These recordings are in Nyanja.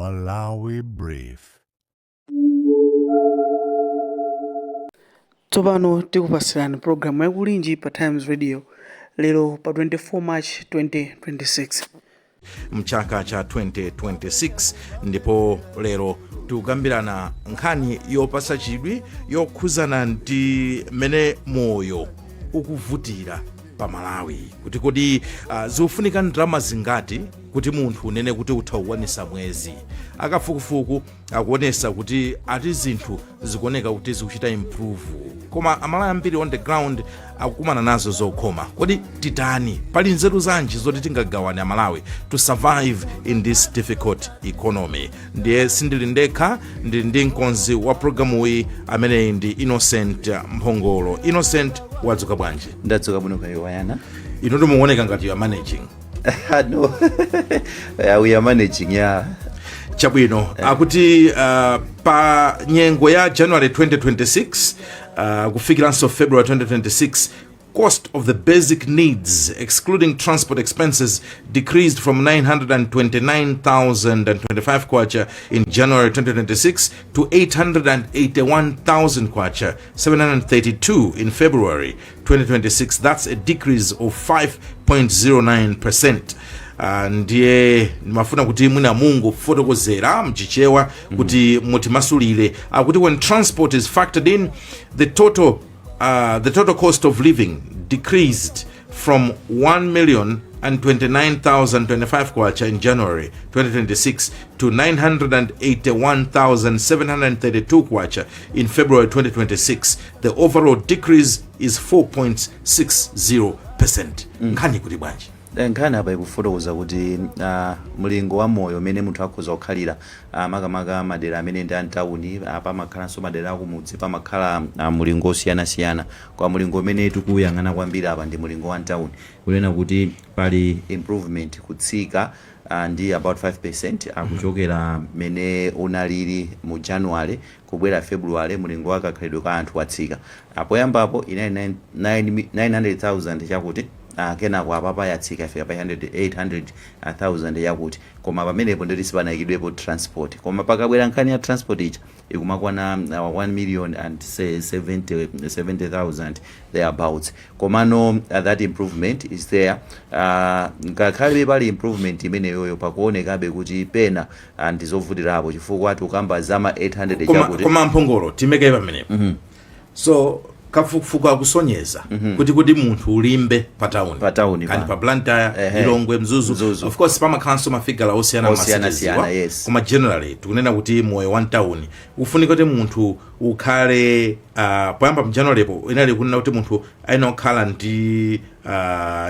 Malawi Brief. Tsopano tikupasirani programu yakulinji pa Times Radio lero pa 24 March 2026. Mchaka cha 2026 ndipo lero tikukambirana nkhani yopatsa chidwi yokhuzana ndi mmene moyo ukuvutira pa Malawi kuti kodi zikufunika ndalama zingati kuti munthu unene kuti uthawuwanisa mwezi. Akafukufuku akuonesa kuti ati zinthu zikuoneka kuti zikuchita improve, koma Amalawi ambiri on the ground akukumana nazo zokhoma. Kodi titani, pali nzeru zanji zoti tingagawane Amalawi to survive in this difficult economy? Ndiye sindili ndekha, ndili ndi mkonzi wa programu iyi amene ndi Innocent Mphongolo. Innocent, wadzuka bwanji? Ndadzuka bwino kaya wayana. Inu ndimuoneka ngati you are managing. No. We are managing, yeah. Chabwino, akuti pa nyengo ya January 2026 kufikiranso February 2026, cost of the basic needs excluding transport expenses decreased from 929,025 kwacha in January 2026 to 881,000 kwacha 732 in February 2026. That's a decrease of 5.09%. Ndiye mafuna kuti mwina Mungu fotokozera mchichewa kuti mutimasulire akuti when transport is factored in, the total cost of living decreased from 1,029,025 kwacha in January 2026 to 981,732 kwacha in February 2026. The overall decrease is 4.60%. Nkhani kuti bwanji? Nkhani apa ikufotokoza kuti mlingo wa moyo umene munthu akhoza kukhalira makamaka madera amene ndi antawuni pamakhalanso madera akumudzi pamakhala mulingo osiyanasiyana. Kwa mulingo umene tikuyang'ana kwambiri apa ndi mulingo wa antawuni, kunena kuti pali improvement kutsika ndi about 5% akuchokera mene unalili mu January kubwera February, mulingo wakakhalidwe ka anthu watsika. Apoyambapo 900,000 chakuti kenako apapa yatsika ifika pa 800,000 yakuti, koma pamenepo ndoti sipanayikidwepo transport. Koma pakabwera nkhani ya transport icha ikumakwana 1,070,000 thereabouts. Komano that improvement is there. Ngakhale pali improvement imeneyoyo pakuonekabe kuti pena ndizovutirapo chifukwa tukamba zama 800 chakuti. Koma Mphongolo timeke pamenepo. So kafukufuku akusonyeza kuti munthu ulimbe pa town kani pa Blantyre, Lilongwe, Mzuzu. Of course pamakhalanso mafigala osiyana yes. Koma generally tikunena kuti moyo wa town ufunika kuti munthu ukhale poyamba mu January po inali kunena kuti munthu ayinokhala ndi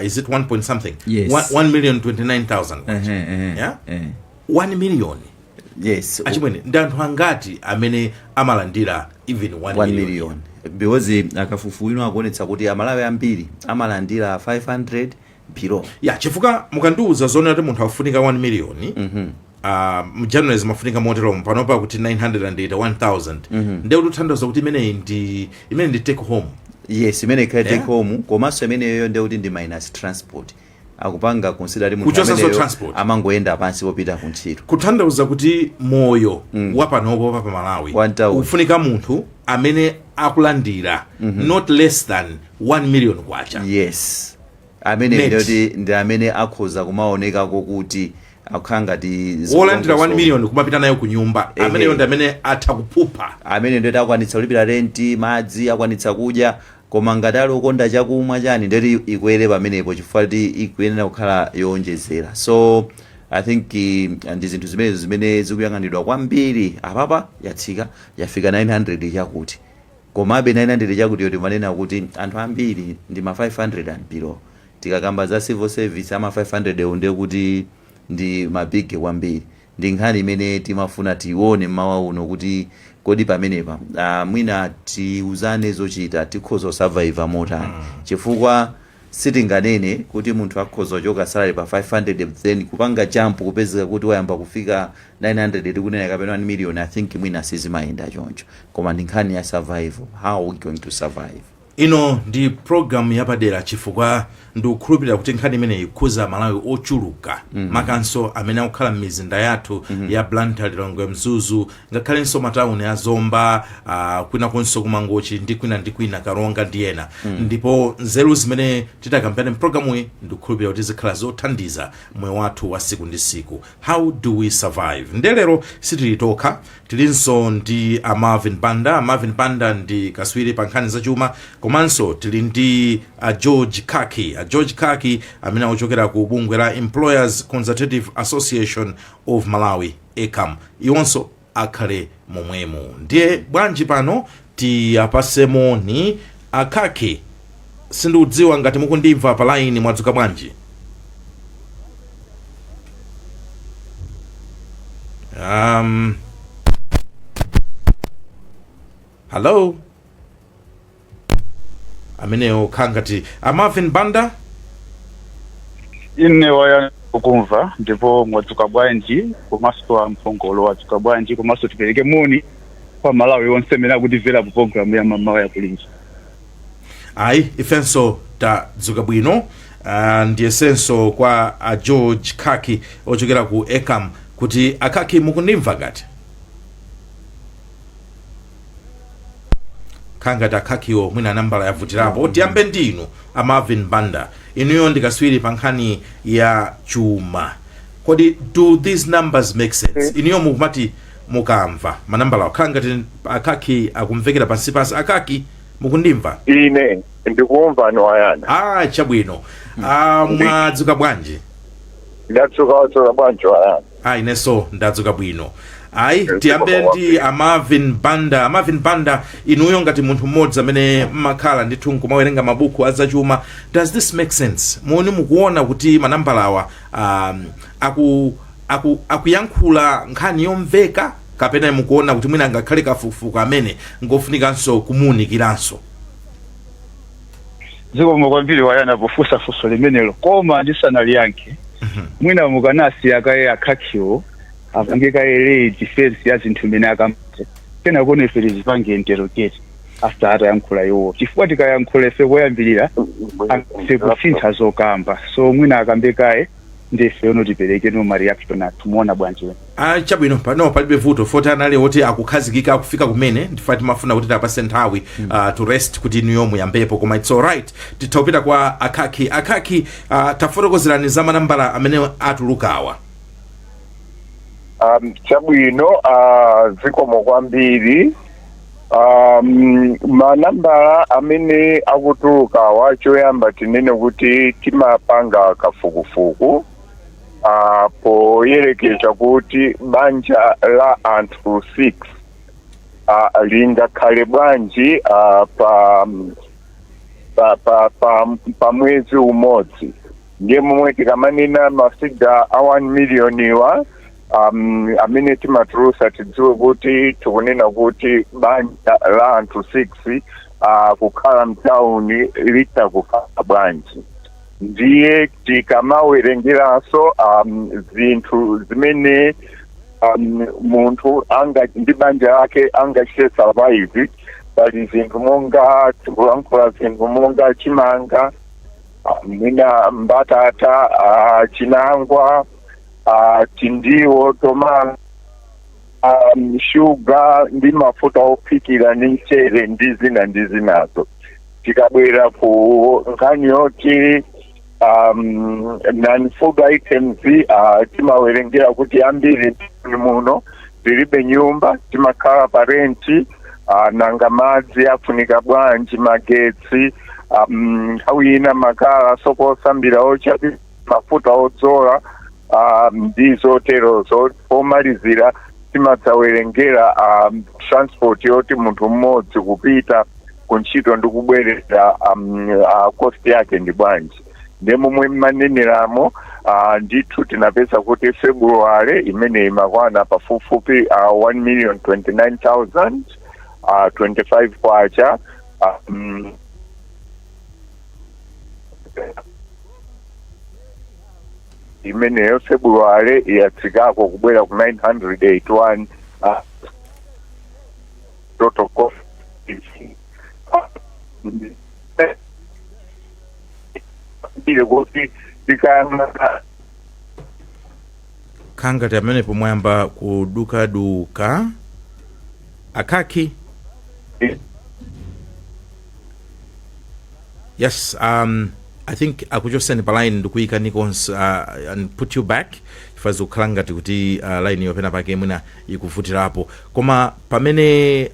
is it 1 point something, yes. 1,029,000 yeah 1 million. Yes. Achimwene ndi anthu angati amene amalandira even 1 million? Because akafufu ino akuonetsa kuti Amalawi ambiri amalandira 500 below. Ya chifukwa mukandiuza zone kuti munthu afunika 1 million mu January zimafunika motero panopa kuti 981,000 ndiye uthandaza kuti imene ndi take home. Yes, imene ikhala take home, komanso imene yoyo ndiye kuti ndi minus transport. Akupanga consider munthu amene amangoenda pansi popita kuntchito. Kuthandauza kuti moyo wapanopo pa Malawi ufunika munthu amene akulandira not less than 1 million kwacha. Yes. Amene ndi amene akhoza kumaoneka kokuti akukhanga ti wolandira 1 million kumapita nayo ku nyumba. Amene ndi amene athakuphupha, amene ndi akwanitsa kulipira renti, madzi, akwanitsa kudya. Koma ngati ali ukonda chakumwa chani ndeti ikwere pamenepo chifukwa kuti ikuyenera kukhala yowonjezera. So I think ndi zinthu zimene zikuyang'anidwa kwambiri. Apapa yatsika yafika 900 chakuti, komabe 900 chakuti yoti manena kuti anthu ambiri ndi ma 500 and below. Tikakamba za civil service ama 500 ndiye kuti ndi mabig kwambiri. Ndi nkhani imene timafuna tione mmawa uno kuti kodi pamenepa mwina tiuzane zochita tikhoza survive motani. Chifukwa sitinganene kuti munthu akhoza kuchoka salary pa 500 then kupanga jump kupezeka kuti wayamba kufika 900 tikunena kapena 1 million. I think mwina sizimayenda choncho, koma ndi nkhani ya survival. How are we going to survive? ino ndi program yapadera chifukwa ndikukhulupirira kuti nkhani imene ikhuza Malawi ochuluka makanso amene akukhala m'mizinda yathu ya Blantyre, Lilongwe, Mzuzu, ngakhalenso matawuni a Zomba, kwinakonso kumangochi ndi kwina Karonga ndi ena. Ndipo nzeru zimene titakambirana mpulogalamu iyi ndikukhulupirira kuti zikhala zothandiza moyo wathu wa siku ndi siku. How do we survive? Ndelero sitili tokha, tilinso ndi Marvin Banda. Marvin Banda ndi kaswiri pa nkhani zachuma, komanso tili ndi George Kaki. George Kaki amene akuchokera ku bungwe la Employers Consultative Association of Malawi, ECAM. Iwonso akhale momwemo. Ndiye bwanji pano tiyapasemo ni Kaki. Sindikudziwa ngati mukundimva pa line, mwadzuka bwanji? Hello? Ameneyo khangati Marvin Banda ine waya ukumva, ndipo mwadzuka bwanji komanso wa mphongolo wadzuka bwanji komanso tipereke moni kwa Malawi wonse amene akutimvera ku program ya mamawa ya kulinji. Ayi, ifenso tadzuka bwino. Ndiye senso kwa George Kaki ochokera ku ECAM kuti Kaki mukundimva ngati? Khangati Kakiwo mwina nambala yavutirapo. Tiyambe ndinu Marvin Banda, inuyo ndikaswiri pa nkhani ya chuma. Kodi do these numbers make sense? Inuyo mukumati mukamva manambala khangati Kaki akumvekera pansi pansi. Kaki mukundimva? Ine ndikumva Wayana. Chabwino. Mwadzuka bwanji? Ndadzuka bwanji Wayana. Ineso ndadzuka bwino. Tiyambe ndi Marvin Banda. Marvin Banda, inuyo ngati munthu mmodzi amene mmakhala ndithu nkumawerenga mabuku azachuma, does this make sense? Muoni mukuona kuti manambalawa akuyankhula nkhani yomveka, kapena mukuona kuti mwina ngakhale kafukufuku amene ngofunikanso kumuwunikiranso? Zikomo kwambiri Wayana pofunsa funso limenelo, koma ndisanaliyankhe mwina mukanasi akaye Kakiwo apangeka ele defense ya zinthu imene akamate kena kone ife tizipange interrogate after atayankhula iwo, chifukwa tikayankhula ife koyambirira ife kusintha zokamba, so mwina akambekaye ndife ono tipereke no reaction athu muona bwanji wena. Chabwino pano palibe vuto foti anali oti akukhazikika akufika kumene ndife timafuna kuti tapase nthawi to rest kuti inuyo muyambepo, koma it's alright. Tithaupita kwa Kaki. Tafotokozerani za manambala amene atulukawa. Chabwino, zikomo kwambiri. Manambala amene akutulukawa choyamba tinene kuti timapanga kafukufuku poyerekeza kuti banja la anthu 6 lingakhale bwanji pa mwezi umodzi. Ndiye momwe tikamanena mafigure a 1 million wa amene timatulusa tidziwe kuti tikunena kuti banja la anthu 6 kukhala mtawuni litakukhala bwanji. Ndiye tikamawerengeranso zinthu zimene munthu ndi banja lake angachite survive, pali zinthu monga tikulankhula zinthu monga chimanga, mwina mbatata, chinangwa, tindiwo, tomato, sugar ndi mafuta ophikira ndi mchere ndi zinazo. Tikabwera ku nkhani yoti non-food items, timawerengera kuti ambiri muno tilibe nyumba, timakhala pa renti, nanga madzi afunika bwanji, magetsi, nthawi ina makala sokosambira ocha, mafuta odzola, ndi zoterozo. Pomalizira timadzawerengera transport yoti munthu mmodzi kupita kuntchito ndi kubwerera cost yake ndi bwanji. Ndiye momwe maneneramo ndithu tinapeza kuti February imene imakwana pafupifupi 1,029,000 25 kwacha imeneyo February yatsikako kubwera ku 981 total cost chile kuti tikayang'ana khangati amene pomwamba kudukaduka Akaki. Yes, I think akuchoseni pa line ndikuyika Nikons and put you back ifazi kukhala ngati kuti line yopena pake mwina ikuvutirapo koma pamene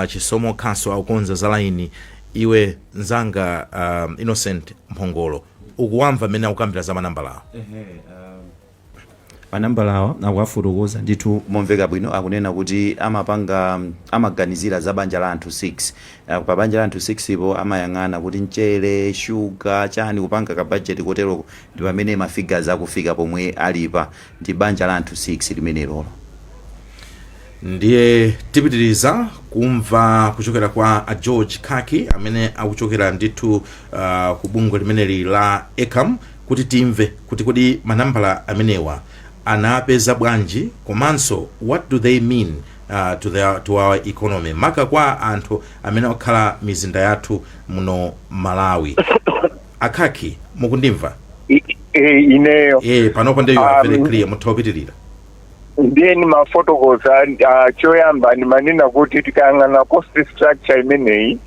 chisomo khaso akukonza za line iwe nzanga Innocent Mphongolo ukuwamva mene akukambira za manambala manambala awa akuwafotokoza ndithu momveka bwino akunena kuti amaganizira za banja la anthu 6 pa banja la anthu 6 ipo amayang'ana kuti mchere shuga chani kupanga ka budget kotero ndi pamene mafigures akufika pomwe alipa ndi banja la anthu 6 limenelo ndiye tipitiriza kumva kuchokera kwa George Kaki amene akuchokera ndithu ku bungwe limeneli la ECAM kuti timve kuti kodi manambala amenewa anapeza bwanji komanso what do they mean to our economy maka kwa anthu amene okhala mizinda yathu muno Malawi. Akaki mukundimva? Ineyo panopo ndiyo very clear muthopitirira ndiye ni mafotokoza choyamba ni manena kuti tikayang'ana cost structure imeneyi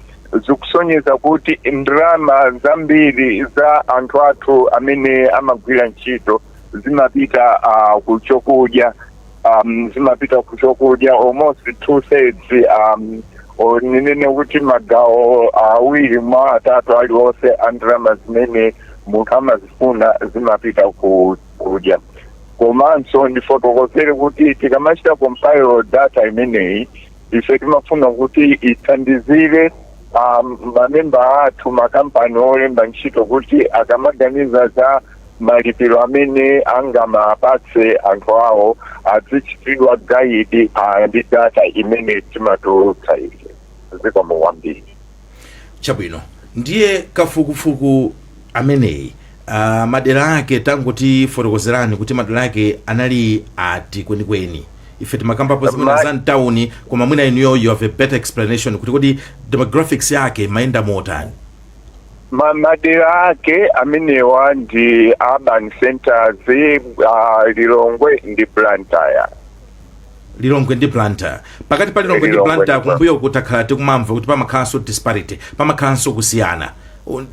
zikusonyeza kuti ndrama zambiri za anthu athu amene amagwira ntchito zimapita kuchokudya zimapita kuchokudya almost 2/3 ninene kuti magawo awiri mwa atatu aliwonse andrama zimene munthu amazifuna zimapita kudya komanso ndifotokozere kuti tikamachita compile data imeneyi ife timafuna kuti ithandizire mamemba athu makampani olemba ntchito kuti akamaganiza za malipiro amene angamapatse anthu awo azichitidwa guide ndi data imene timatulutsa ife zikomo kwambiri. Chabwino ndiye kafukufuku ameneyi madera ake tanguti fotokozerani kuti madera ake anali ati kwenikweni ife timakambapo zimene za mtawuni koma mwina inuyo you have a better explanation kuti kodi demographics yake maenda motani. Madera ake amenewa ndi urban centers Lilongwe ndi Blantyre. Lilongwe ndi Blantyre pakati pa Lilongwe ndi Blantyre kumbuyo kutakhala tikumamva kuti pamakhalanso disparity pamakhalanso kusiyana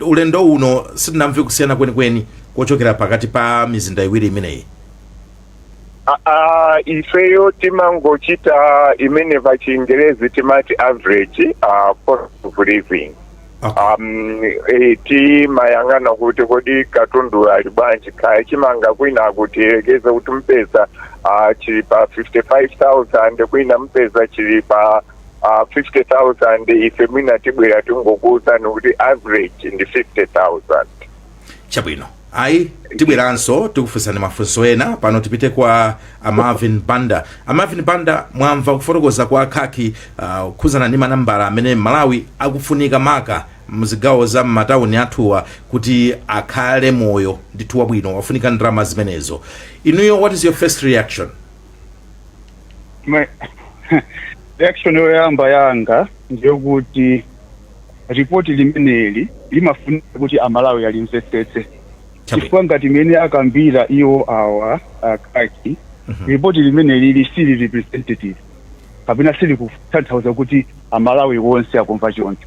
ulendo uno sitinamve kusiyana kwenikweni kochokera pakati pa mizinda iwiri imeneyi. Ifeyo timangochita imene pa Chingerezi timati average cost of living. Timayang'ana kuti kodi katundu ali bwanji kaya chimanga kwina kuti elekeza kuti mpesa chili pa 55,000 kwina mpesa chili pa 50,000 ife mwina tibwera tingokuwuzani kuti average ndi 50,000. Chabwino ayi tibweranso tikufunsani mafunso ena pano tipite kwa Marvin Banda. Marvin Banda mwamva kufotokoza kwa Akaki kukhuzana ndi manambala amene Malawi akufunika maka mzigawo za matawuni athuwa kuti akhale moyo ndithu wabwino wafunika ndrama zimenezo. Inuyo what is your first reaction? Reaction yoyamba yanga ndiyokuti report limeneli limafunika kuti Amalawi alimvetsetse chifukwa ngati mene akambira iwo awa Akaki report limeneli lisili representative kapena sili kutanthauza kuti Amalawi wonse akumva choncho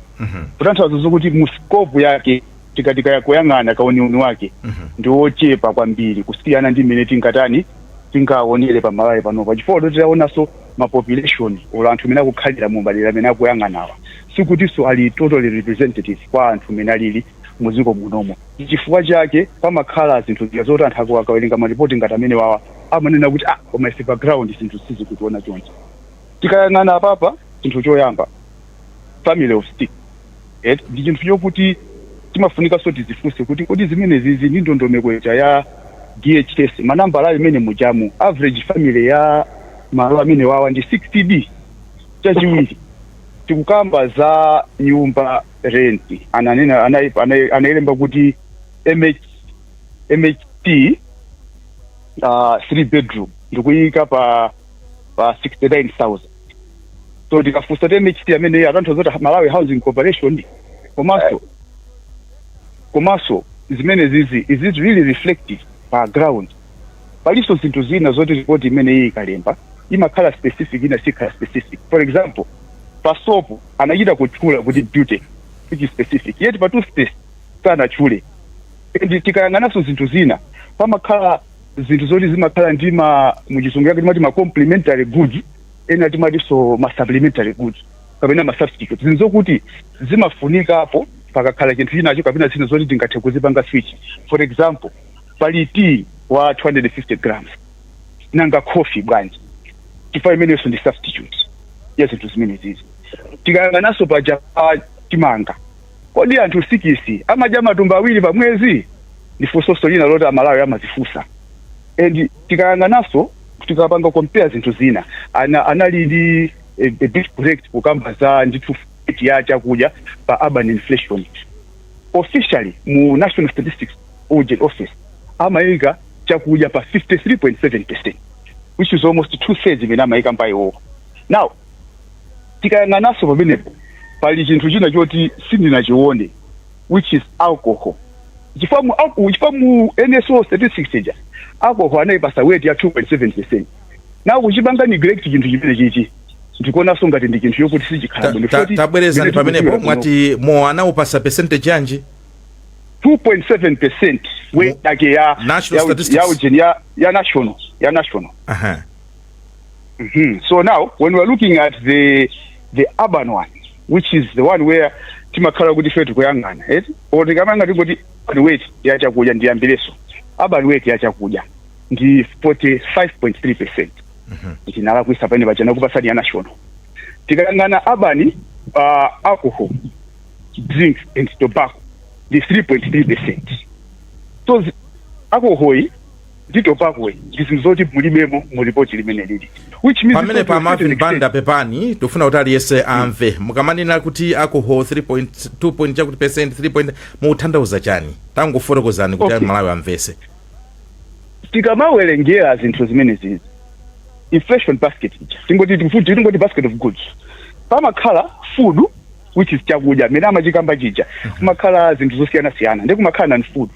kutanthauza zokuti mu scope yake tikatika kuyang'ana kauniuni wake ndi wochepa kwambiri kusiyana ndi mene tingatani tingaonere pa Malawi panopa chifukwa titaonanso mapopulation ola anthu mene akukhalira mu madera mene akuyang'anawa sikutinso ali totally representative kwa anthu mene alili muziko munomo chifukwa chake pamakhala zinthu zoti anthu akawerenga maripoti ngati amene wawa amanena kuti koma ife background zinthu sizi kutiona choncho tikayang'ana apapa chinthu choyamba family of 6 ndi chinthu chokuti timafunika so tizifunse kuti kodi zimene zizi ndi ndondomeko ya DHS manambala amene mujamu average family ya malo amene wawa ndi 60B. Chachiwiri tikukamba za nyumba rent ananena anayelemba kuti MHT 3 bedroom ndikuyika pa 69,000. So tikafusa MHT amene atantho zoti Malawi Housing Corporation komanso zimene zizi is it really reflected pa ground. Paliso zinthu zina zoti report imene iyi ikalemba imakhala specific ina sikhala specific. For example, pa soap anachita kutchula kuti beauty which is specific, yet pa toothpaste sanatchule. And tikayang'ananso zinthu zina pamakhala zinthu zoti zimakhala ndi muchizungu yake timati ma complementary goods ena timati so ma supplementary goods kapena ma substitutes, zinthu zokuti zimafunika apo pakakhala chinthu chinacho kapena zinthu zoti tingathe kuzipanga switch. For example, pali tea wa 250 grams nanga coffee bwanji chifukwa imenenso ndi substitute ya zinthu zimene zizi. Tikayang'ananso paja timanga, kodi anthu sikisi amadya matumba awiri pa mwezi? Ndifunso lina loti amalawi amazifunsa. And tikayang'ananso tikapanga compare zinthu zina anali ndi a bit correct kukamba za ndithu ya chakudya pa urban inflation. Officially mu National Statistics Office amayika chakudya pa 53.7%, which is almost 2/3 imene amayika mpayo. Now tikayang'ananso pamenepo pali chinthu china choti sindinachione, which is alcohol. Chifukwa mu NSO statistics ija alcohol anayipasa weight ya 2.7%. Now kuchipanga neglect chinthu chimene chichi ndikuonanso ngati ndi chinthu yokuti sichikhala bwino. Tabwerezani pamenepo mwati mo anawupasa percentage yanji 2.7% weight yake ya national statistics ya national. Uh-huh. So now when we are looking at the urban one, which is the one where timakhala kuti fetu kuyang'ana, or tikamanga tikoti urban weight ya chakudya ndi ambileso, urban weight ya chakudya ndi 45.3%. Itinala kuisa pene bachana kupasani ya national. Tikangana urban alcohol, drinks and tobacco ndi 3.3%. So alcohol ndi tobacco ndizimzoti mulibemo mu report limene lili, which means pamene pa Marvin Banda pepani tofuna kuti aliyese amve mukamanena kuti alcohol 3.2 chakuti percent 3. Mutanthauza chani? Tangofotokozani kuti amalawi amvese. Tikamawerengera zinthu zimene zizi inflation basket tingoti basket of goods, pamakhala food which is chakudya mene amachikamba chija, kumakhala zinthu zosiyana ndi kumakhala non food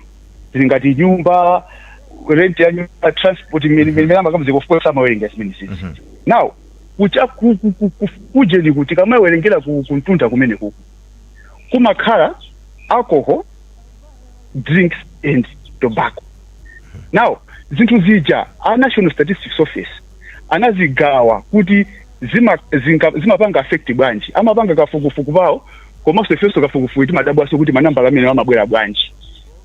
zingati nyumba, rent ya nyumba, transport mene amakamuziko of course amawerenga zimene zizi. Now kujeni kuti kamawerengera kuntunda kumene kumakhala alcohol, drinks and tobacco. Now zinthu zija a National Statistics Office anazigawa kuti zimapanga affect bwanji, amapanga kafukufuku bawo komanso ifenso kafukufuku timadabwaso kuti manambala amene amabwera bwanji.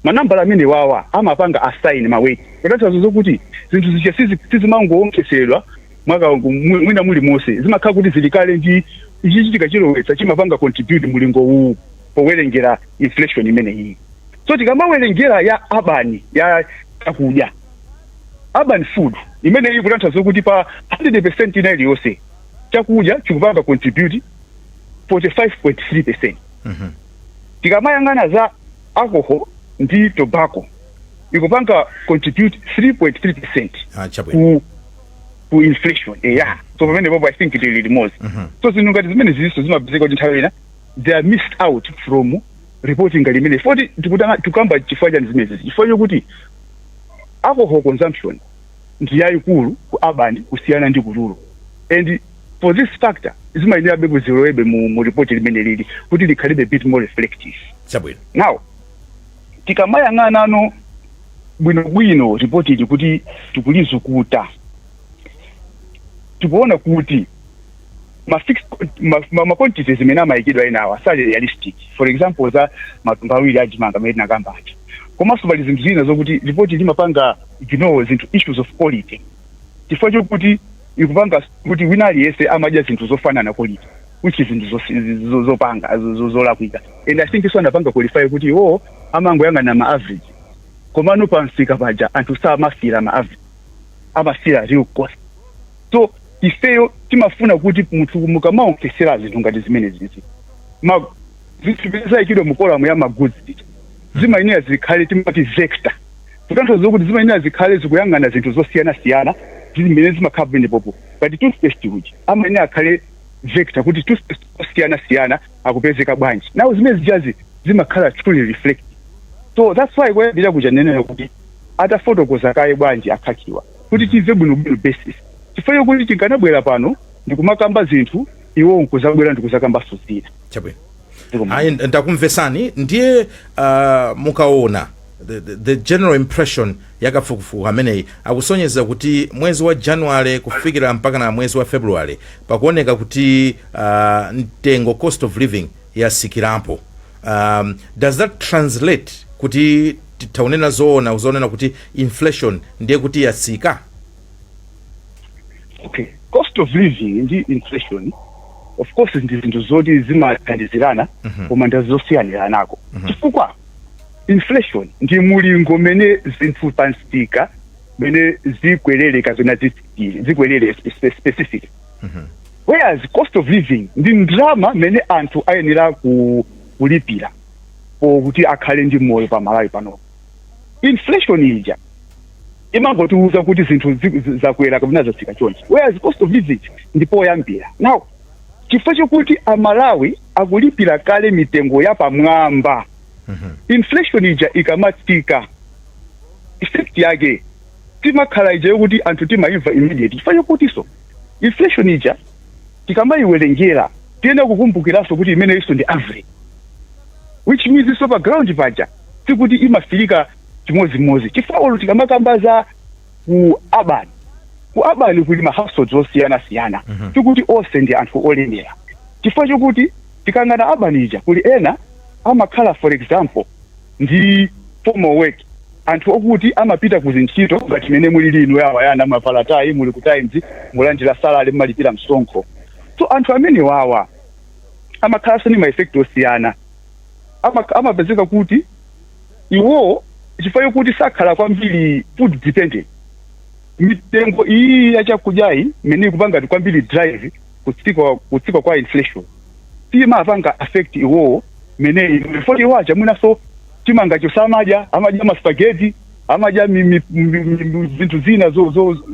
Manambala amene wawa amapanga assign maweight, kutatazo zokuti zinthu zija sizimangoonkesedwa mwaka mwina muli mose, zimakhala kuti zilikale ndi ichichitika chilowetsa chimapanga contribute mulingo huu powerengera inflation imene hii. So tikamawerengera ya urban ya chakudya, urban food imene iyi kutanthauza kuti pa 100% ina iliyonse chakudya chikupanga contribute 45.3%. Tikamayang'ana za alcohol ndi tobacco ikupanga contribute 3.3% ku inflation. So pamene popo I think it really more. So zinthu ngati zimene ziziso zimapezeka kuti nthawi ina they are missed out from reporting limene. Foti tikamba chifukwa chani zimene zizi, chifukwa chokuti alcohol consumption ndi yayikulu ku urban kusiyana ndi kululu, and for this factor zimayenera bebe zilowebe mu report limene lili kuti likhalibe bit more reflective. Chabwino. Now tikamayang'ana ano bwinobwino report ili kuti tikulizukuta, tikuona kuti ma quantities zimene amayikidwa inawa sali realistic. For example za matumba awiri ajimanga mene nakamba ati komanso pali zinthu zina zokuti report limapanga ignore zinthu issues of quality, chifukwa chokuti ikupanga kuti wina aliyese amadya zinthu zofanana quality, which is zinthu zopanga zolakwika. And I think this one apanga qualify kuti amangoyang'ana ma average, komano pansika paja anthu samafira ma average, amafira real cost. So ifeyo timafuna kuti mukamaonkesera zinthu ngati zimene zizi zinthu ikidwa mukola ya magoods zimayenera zikhale timati vector, kutanthauza kuti zimayenera zikhale zikuyang'ana zinthu zosiyana zimene zimakhala pene popo. But toothpaste uji amayenera akhale vector kuti toothpaste osiyana akupezeka bwanji. Now zimene zijazi zimakhala truly reflect So that's why kwendira kujanenera kuti atafotokoza kaye bwanji akhakiwa kuti tive bwinobwino basis chifukwa kuti tinganabwera pano ndikumakamba zinthu iwo nkuzabwera ndikuzakamba suzira chabwino ayi ndakumvesani ndiye mukaona the general impression yakafukufuku ameneyi akusonyeza kuti mwezi wa January kufikira mpaka na mwezi wa February pakuoneka kuti mtengo cost of living yasikirapo. Does that translate kuti taunena zoona uzonena kuti inflation ndiye kuti yasika? Okay, cost of living ndi inflation of course ndi zinthu zoti zimathandizirana koma ndazosiyanirako chifukwa inflation ndi mulingo mene zinthu pansika mene zikwerere kapena zikwerere specific. Whereas cost of living ndi ndrama mene anthu ayenera kulipira kuti akhale ndi moyo pa Malawi pano. Inflation ija imangotiuza kuti zinthu zakwera kapena zasika chonchi. Whereas cost of living ndipo yambira. Now chifukwa chokuti aMalawi akulipira kale mitengo ya pamwamba. Inflation ija ikamatika effect yake timakhala ija yokuti anthu timaimva immediate chifukwa chokuti so inflation ija tikamayiwerengera tiyenera kukumbukiranso kuti imene iso ndi average, which means iso pa ground paja tikuti imafirika chimodzimodzi chifukwa olo tikamakamba za ku urban kuli ma households osiyana tikuti onse ndi anthu olemera chifukwa chokuti tikangana urban ija kuli ena amakhala for example ndi formal work anthu okuti amapita kuzintchito ngati mene muli lino yawayana mapalatai muli ku Times mulandira salary mmalipira msonkho. So anthu amene wawa amakhala sani ma effect osiyana amapezeka kuti iwo chifukwa chokuti sakhala kwambiri food dependent mitengo iyi yachakudyayi mene kupanga kwambiri drive kutsika kwa inflation timapanga affect iwo mene ifoti wacha mwinaso chimanga chosamadya amadya maspaghetti amadya zinthu zina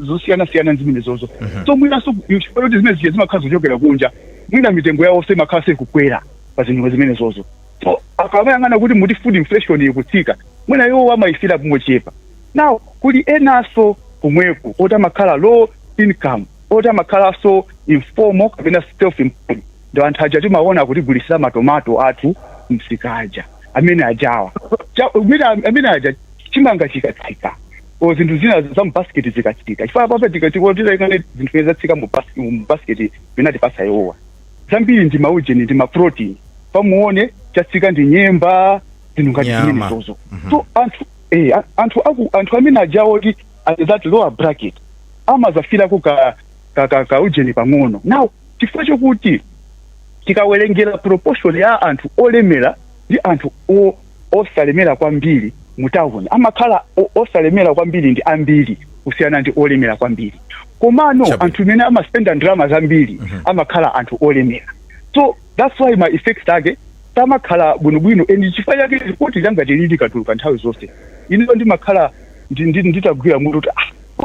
zosiyana nzimene zozo. So mwinaso chifukwa kuti zimene zimakhala zochokera kunja mwina mitengo yawo semakhala sekukwera pa zinthu zimene zozo. So akamayang'ana kuti muti food inflation ikutsika mwina iwo amayifira kumochepa. Now kuli enaso kumweko ota makhala low income ota makhala so informal kapena self employed ndo anthu aja timaona kuti gulisira matomato athu msikaja amene ajawa amene aja chimanga chikatsika o zinthu zina za mbasket zikatsika chifukwa papa tikatikotiza ikane zinthu zatsika mu basket binati pasa yowa zambiri ndi maujeni ndi ma protein pamuone chatsika ndi nyemba zinthu ngati zimene zozo. So anthu amene ajawo ti at that lower bracket amazafira ka ujeni pang'ono. Now chifukwa chokuti tikawerengera proportion ya anthu olemera ndi anthu osalemera kwambiri mutawuni amakhala osalemera kwambiri ndi ambiri kusiyana ndi olemera kwambiri komano anthu mene amaspenda ndalama zambiri amakhala anthu olemera. So that's why my effects ake tamakhala bwinobwino and chifukwa chake report langa tilili katuluka nthawi zonse ino ndimakhala nditagwira mutu kuti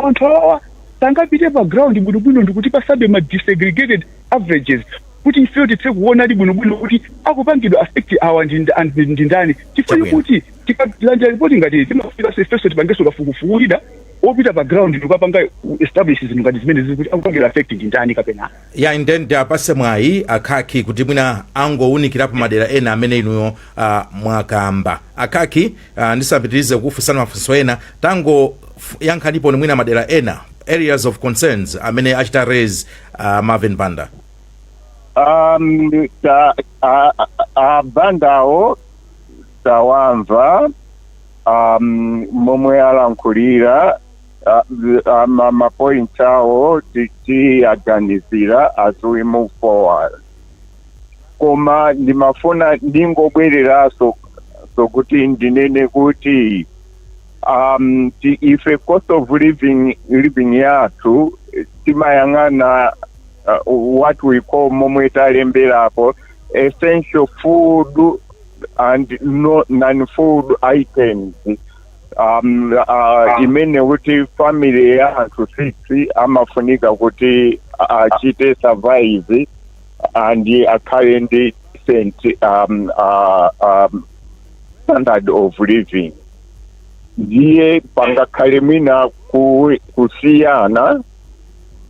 anthu awa tangapite pa ground bwinobwino ndikuti pasabe ma disaggregated averages kuti ife tithe kuona ali bwinobwino kuti akupangidwa affect awa ndi ndani chifukwa kuti tikalanja report ngati timafika first tipangeso kafukufukulida opita pa ground ndikapanga establish zinthu ngati zimene zikuti akupangidwa affect ndi ndani kapena ya ndende apase mwayi akhaki kuti mwina angowunikirapo madera ena amene inuyo mwakamba akhaki ndisapitirize kufunsana mafunso ena tango yankhanipo mwina madera ena areas of concerns amene achita raise Marvin Banda. Bandawo tawamva momwe alankulira mapoint awo tichiaganizira as we move forward koma ndimafuna ndingobwereraso kuti ndinene kuti ife cost of living yathu timayang'ana what we call momwe talemberapo essential food and non-food items. Imene kuti family ya anthu 6 amafunika kuti achite survive and akhale ndi decent standard of living. Ndiye pangakhale mwina kusiyana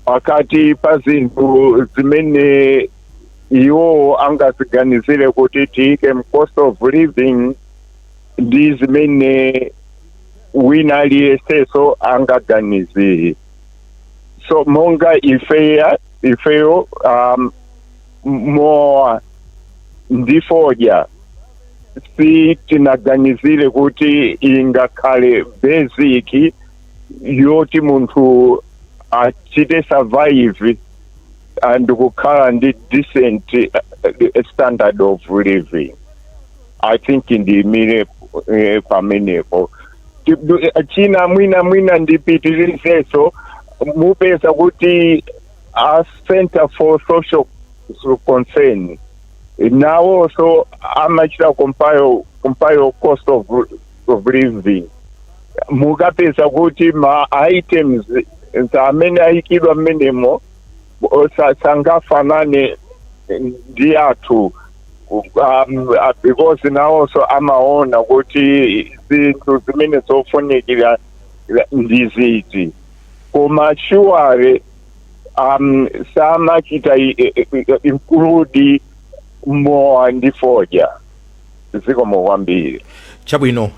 pakati pa zinthu zimene iwo angaziganizire kuti tiyike cost of living ndi zimene wina aliyenseso angaganizire. So monga ifeyo mo ndifoja si tinaganizire kuti ingakhale basic yoti munthu achite survive and kukhala ndi decent standard of living. I think ndimire pamenepo. China mwina ndipitirizeso mupeza kuti a Center for Social Concern now also amachita compile cost of living. Mukapeza kuti ma items zamene ayikidwa mmenemo sangafanane ndi athu because now also amaona kuti zinthu zimene zofunikira ndiziti koma sure samachita include more ndifoja zikomo kwambiri. Chabwino,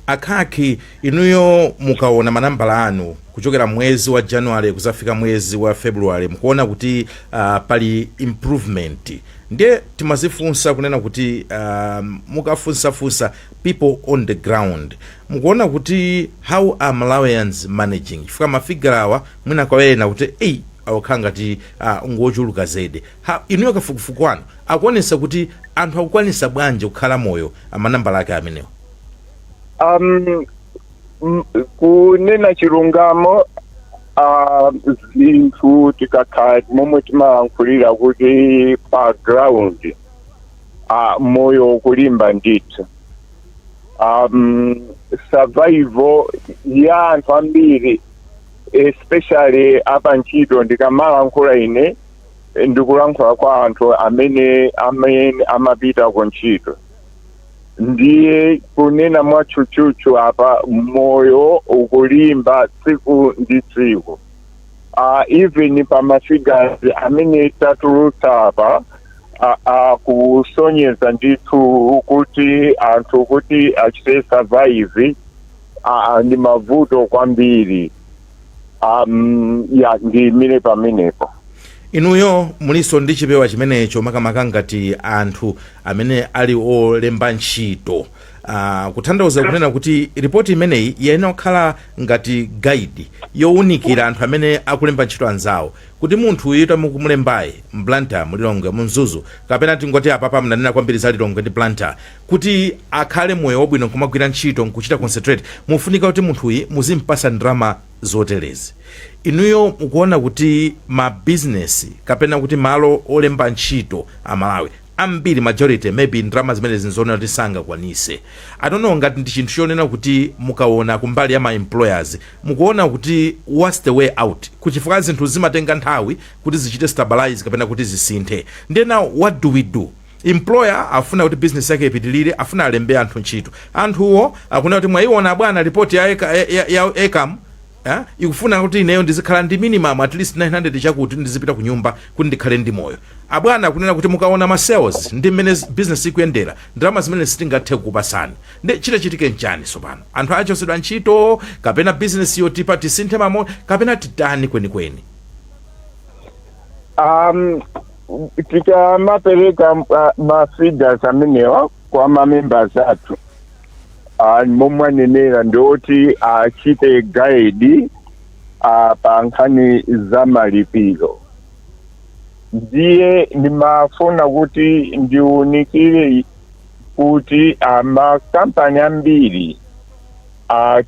akhakhi inuyo mukaona manambala anu kuchokera mwezi wa January kuzafika mwezi wa February mukuona kuti pali improvement. Ndiye timazifunsa kunena kuti mukafunsa people on the ground mukuona kuti how are Malawians managing. Chifukwa mafigura awa mwina kwawena kuti awakhala ngati ngochuluka zedi. Inuyo kafukufuku wanu akuonesa kuti anthu akukwanisa bwanji kukhala moyo amanambala ake amenewo? Kunena chilungamo zinthu tikakhala momwe timalankhulira kuti pa ground moyo kulimba ndithu. Survival ya anthu ambiri especially apa ntchito ndikamalankhula ine ndikulankhula kwa anthu amene amapita ku ntchito. Ndiye kunena mwachuchuchu apa moyo ukulimba tsiku ndi tsiku. Even pa mafigures amene tatulutsa apa kusonyeza ndithu kuti anthu kuti achite survive ndi mavuto kwambiri. Ndimire pamenepo. Inuyo muliso ndi chipewa chimenecho makamaka ngati anthu amene ali olemba ntchito. Kutanthauza kunena kuti ripoti imeneyi yenera kukhala ngati guide yowunikira anthu amene akulemba ntchito anzawo kuti munthu uyu mukumulembaye mplanta mulilongwe munzuzu kapena tingoti apapa mnanena kwambiri za lilongwe ndi planta kuti akhale moyo wabwino kumagwira ntchito nkuchita concentrate mufunika kuti munthu uyu muzimpasa ndalama zoterezi. Inuyo mukuona kuti ma business kapena kuti malo olemba ntchito amalawi ambiri majority maybe ndalama zimene zinzona kuti sangakwanise. I don't know ngati ndi chinthu chonena kuti mukaona kumbali ya ma employers mukuona kuti what's the way out kuchifukwa zinthu zimatenga nthawi kuti zichite stabilize kapena kuti zisinthe. Then now what do we do? Employer afuna kuti business yake ipitilire, afuna alembe anthu ntchito. Anthuwo akuna kuti mwaiona bwana report ya ECAM ikufuna kuti ineyo ndizikhala ndi minimum at least 900 chakuti ndizipita ku nyumba kuti ndikhale ndi moyo. Abwana kunena kuti mukaona ma sales ndi mmene business ikuyendera ndalama zimene sitingathe kupasani. Ndi chitike nchani sopano? Anthu achosedwa ntchito kapena business yotipa tisinthe mamo kapena titani kwenikweni? Tikamapereka ma figures amenewa kwa ma members athu. Momwe nenera ndoti achite guide pa nkhani za malipiro. Ndiye nimafuna kuti ndiunikire kuti amakampani ambiri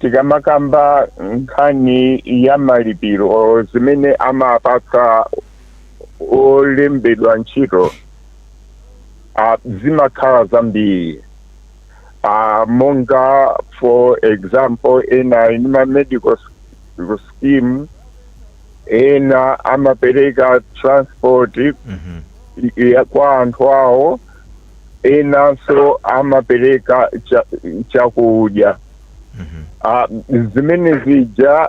tikamakamba nkhani ya malipiro zimene amapatsa olembedwa ntchito zimakhala zambiri. Monga for example ena inima medical scheme ena amapereka transport kwa anthu awo enanso amapereka chakudya. Zimene zija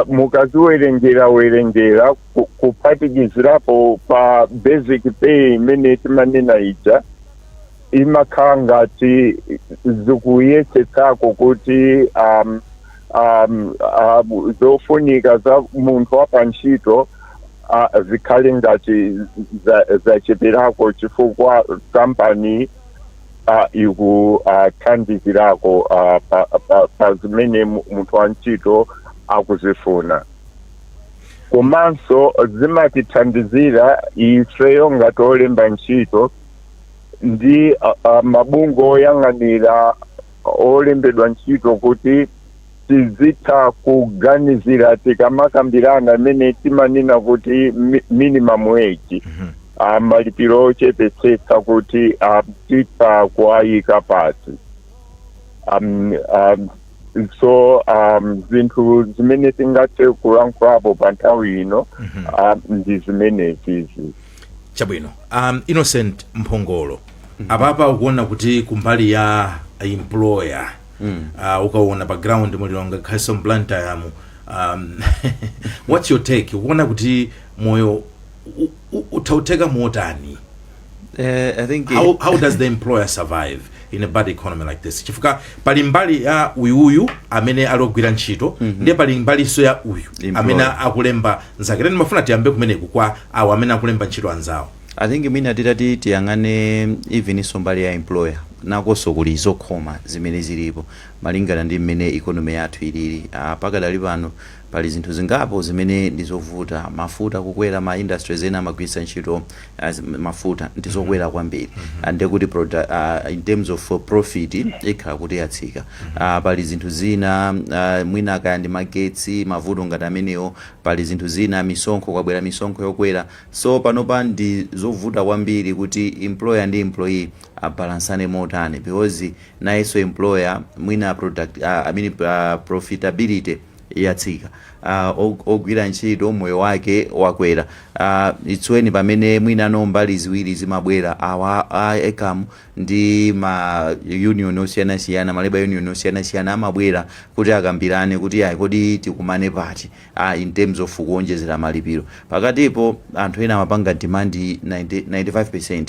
mukaziwerengera kuphatikizirapo pa basic pay imene timanena ija imakhala ngati zikuyesetsako kuti zofunika za munthu wapantchito zikhale ngati zacheperako chifukwa kampani ikuthandizirako pa zimene munthu wantchito akuzifuna. Komanso zimatithandizira ifeyo ngati olemba ntchito ndi mabungwe oyang'anira olembedwa ntchito kuti tizitha kuganizira tikamakambirana amene timanena kuti minimum wage, malipiro ochepetsetsa kuti titha kuayika pasi. So zinthu zimene tingathe kulankhulapo pa nthawi ino ndi zimenezi. Chabwino. Innocent Mphongolo, apapa ukuona kuti kumbali ya employer ukaona background mulilonga Khaison Blantyre yamu, what's your take? Ukuona kuti moyo utauteka motani? I think how does the employer survive in a bad economy like this? Chifuka pali mbali ya uyu amene alogwira ntchito ndiye pali mbali so ya uyu amene akulemba nzake. Then mafuna tiyambe kumene kwa awo amene akulemba ntchito anzawo. I think mina titati tiyang'ane even isombali ya employer nakonso kuli zokhoma zimene zilipo malingana ndi mmene economy yathu ilili. Pakadali pano pali zinthu zingapo zimene ndizovuta, mafuta kukwera, ma industries ena amagwiritsa ntchito mafuta ndizokwera kwambiri, ande kuti in terms of profit ikhala kuti yatsika. Pali zinthu zina mwina kaya ndi magetsi mavuto ngati amenewo, pali zinthu zina misonkho, kwabwera misonkho yokwera. So panopa ndi zovuta kwambiri kuti employer ndi employee abalansane motani, because nayeso employer mwina profitability yatsika, ogwira ntchito moyo wake wakwera. Itsweni pamene mwina no mbali ziwiri zimabwera awa ekamu ndi ma union osiyana-siyana, maleba union osiyana-siyana amabwera kuti akambirane kuti kodi tikumane pati in terms of kuonjezera malipiro. Pakatipo anthu ena amapanga demand 95%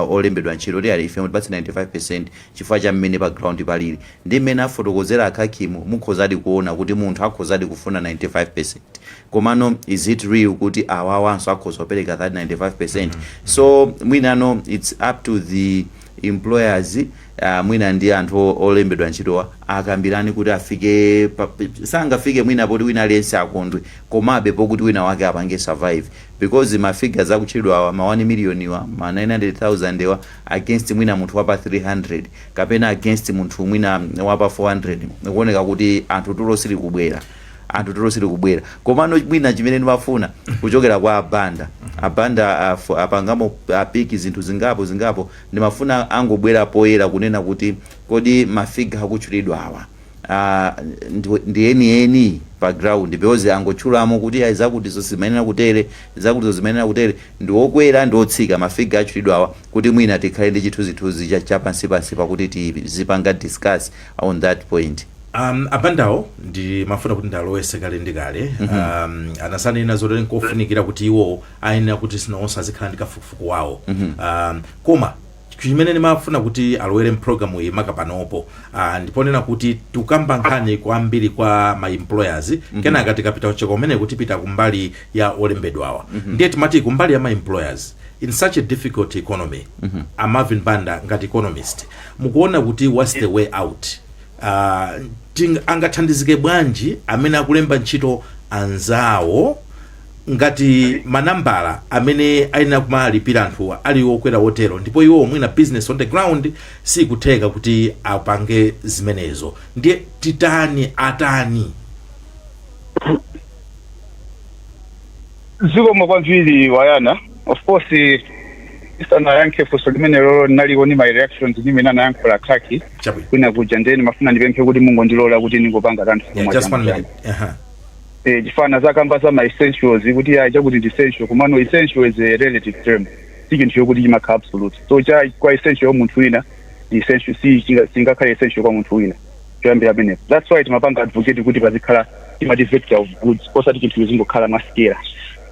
olembedwa ntchito kuti ife mutipatse 95% chifukwa cha mmene pa ground palili. Ndi mmene afotokozera akhakimu mukhozadi kuona kuti munthu akhozadi kufuna 95%. Komano is it real kuti awawanso akhoza kupereka that 95%? So mwinano it's up to the employers, mwina ndi anthu olembedwa ntchitowa akambirani kuti afike sangafike mwina poti wina aliyense akondwe, komabe pokuti wina wake apange survive, because mafigures akutchedwa ma 1 million wa ma 900,000 wa against mwina munthu wapa 300 kapena against munthu mwina wapa 400, kuoneka kuti anthu tulosiri kubwera. Komano mwina chimene ndimafuna kuchokera kwa abanda apangamo apiki zinthu zingapo ndimafuna angobwera poyera kunena kuti kodi mafiga akutchulidwa awa ndi eni pa ground, because angotchulamo kuti azakuti zimenera kutere ndi okwera ndi otsika mafiga atchulidwa awa, kuti mwina tikhale ndi chithunzithunzi cha pansi pakuti tizipanga discuss on that point. Abandawo ndi mafuna kuti ndalowese kale ndi kale. Anasanena zotero nkofunikira kuti iwo ayenera kuti sinonse azikhala ndi kafukufuku wawo. Koma chimene ndimafuna kuti alowere mprogramu iyi makapanopo ndiponena kuti tukamba nkhani kwambiri kwa ma employers kenaka tikapita cheko kumene kuti pita kumbali ya olembedwawa. Ndiye timati kumbali ya ma employers in such a difficult economy, Marvin Banda ngati economist mukuona kuti what's the way out? Angathandizike bwanji amene akulemba ntchito anzawo ngati manambala amene aina kumalipira anthu ali okwera wotero, ndipo iwo mwina business on the ground si kutheka kuti apange zimenezo. Ndiye titani atani zikomo kwambiri wayana. Of course isana yanke fuso limene lolo naliwo ni my reactions nimene anayankhula khaki kwina kuja ndeni mafuna ndipemphe kuti Mungu ndilola kuti ningopanga kanthu komwe. Just 1 minute. Chifana zakamba za my essentials kuti aja kuti essential, kumano essential is a relative term. chinthu chokuti chimakhala absolute. So kwa essential ya munthu wina essential singakhala essential kwa munthu wina choyambira pamenepo. That's why timapanga advocate kuti pazikhala vector of goods osati chinthu chizingokhala masikera.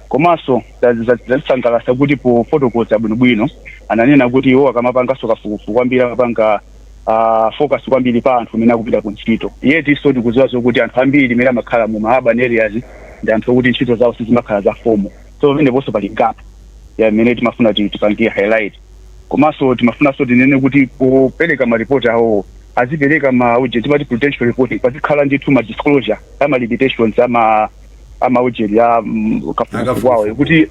Komanso zasangalasa kuti po fotokoza bwinobwino ananena kuti iwo akamapangaso kafukufuku kwambiri amapanga focus kwambiri pa anthu amene akupita ku ntchito. Yeti so tikudziwa kuti anthu ambiri amene amakhala mu urban areas ndi anthu okuti ntchito zawo sizimakhala za formal. So pameneponso pali gap amene timafuna tipangie highlight. Komanso timafunanso tinene kuti kupereka maripoti awo azipereka timati prudential reporting pazikhala ndithu ma disclosure ama limitations ama ujeli ya kafukufuku wawo kuti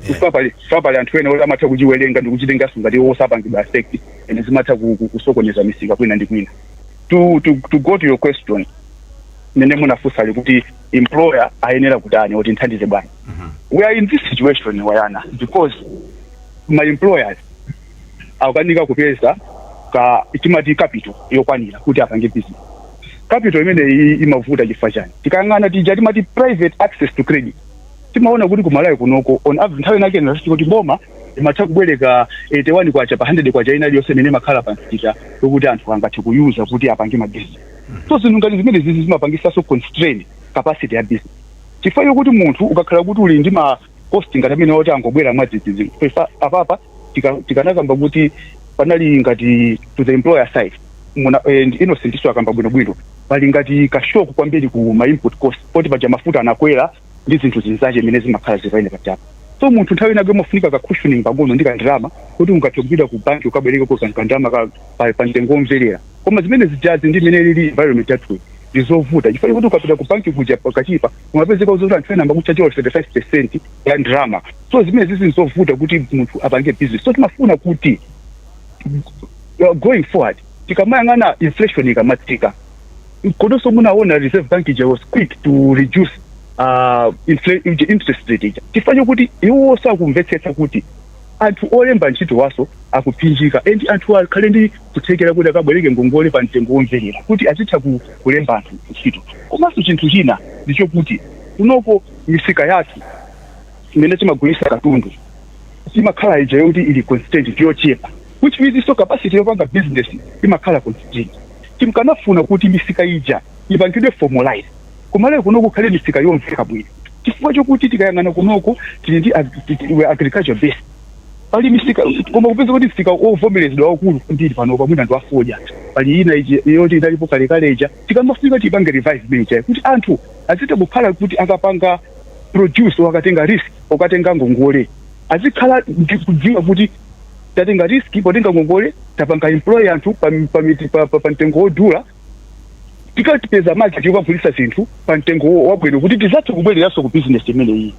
pali anthu ena amatha kuchiwerenga ndi kuchitengaso ngati osapangidwa affect ene zimatha kusokonyeza misika kwina ndi kwina. To go to your question, nene munafunsa kuti employer ayenera kutani kuti nthandize bwanji. We are in this situation wayana because my employers akukanika kupeza timati capital yokwanira kuti apange business. Capital imene imavuta chifukwa chani? Tikang'ana tija timati private access to credit. Timaona kuti kumalawi kunoko on average nthawi nake nasiti kuti boma imatha kubwereka 81 kwacha pa 100 kwacha ina yonse imene makhala pansika kuti anthu angathe kuyuza kuti apange mabusiness. So zinthu ngati zimene zimapangisaso constrain capacity ya business. Chifukwa kuti munthu ukakhala kuti uli ndi ma cost ngati amene oti angobwera mwadzidzidzi. Apapa tikanakamba kuti panali ngati to the employer side Innocent iso akamba bwinobwino pali ngati kashoku kwambiri ku ma input cost poti paja mafuta anakwera ndi zinthu zinzache imene zimakhala zivaine patapa. So munthu nthawi inake umafunika ka cushioning pang'ono ndi kandrama kuti ungathe kupita ku banki ukabwereka ko kandrama pa mtengo omverera. Koma zimene zijazi ndi imene ili environment yathu ndizovuta chifukwa kuti ukapita ku banki kuja pakachipa umapezeka kuti anthu ena amakuchacha 35% ya ndrama. So zimene zizovuta kuti munthu apange business. So timafuna kuti going forward tikamayang'ana inflation ikamatsika kodonso munaona Reserve Bank was quick to reduce interest rate. Tifanye kuti iwo sakumvetsetsa kuti anthu olemba ntchito waso akupinjika and anthu akhale ndi kuthekera kuti akabwereke ngongole pa mtengo womverera kuti azitha kulemba anthu ntchito. Komanso chinthu china ndicho kuti kunoko misika yathu imene timagulisa katundu imakhala ija yoti ili constant yochepa, which means so capacity yopanga business imakhala constant. Timkanafuna kuti misika ija ipangidwe formalize kumale kunoko khale misika yomveka bwino chifukwa chokuti tikayang'ana kunoko tili ndi agriculture based pali misika koma kupeza kuti misika ovomerezedwa wakulu ndili pano pamwina ndo afoja pali ina yoti idalipo kalekaleja tikamafika tipange revive meja kuti anthu azite kukhala kuti akapanga produce wakatenga risk okatenga ngongole azikhala kudziwa kuti tatenga risk potenga ngongole tapanga employ anthu pa mtengo wodula tikatipeza market yokagulisa zinthu pa mtengo wabwino kuti tizathe kubwereraso ku business imene iyi.